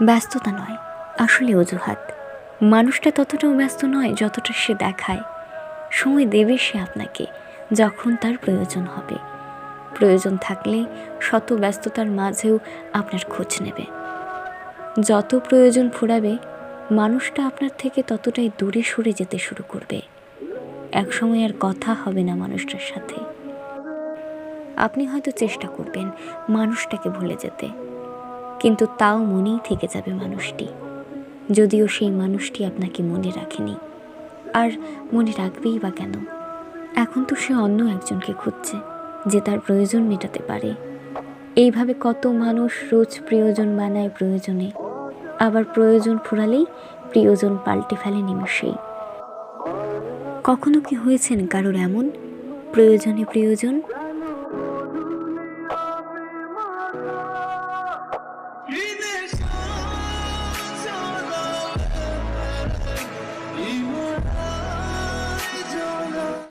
ব্যস্ততা নয়, আসলে অজুহাত। মানুষটা ততটাও ব্যস্ত নয় যতটা সে দেখায়। সময় দেবে সে আপনাকে যখন তার প্রয়োজন হবে। প্রয়োজন থাকলে শত ব্যস্ততার মাঝেও আপনার খোঁজ নেবে। যত প্রয়োজন ফুরাবে, মানুষটা আপনার থেকে ততটাই দূরে সরে যেতে শুরু করবে। একসময় আর কথা হবে না মানুষটার সাথে। আপনি হয়তো চেষ্টা করবেন মানুষটাকে ভুলে যেতে, কিন্তু তাও মনেই থেকে যাবে মানুষটি, যদিও সেই মানুষটি আপনাকে মনে রাখেনি। আর মনে রাখবেই বা কেন? এখন তো সে অন্য একজনকে খুঁজছে যে তার প্রয়োজন মেটাতে পারে। এইভাবে কত মানুষ রোজ প্রিয়জন বানায় প্রয়োজনে, আবার প্রয়োজন ফুরালেই প্রিয়জন পাল্টে ফেলে নিমেষেই। কখনো কি হয়েছেন কারোর এমন, প্রয়োজনে প্রিয়জন?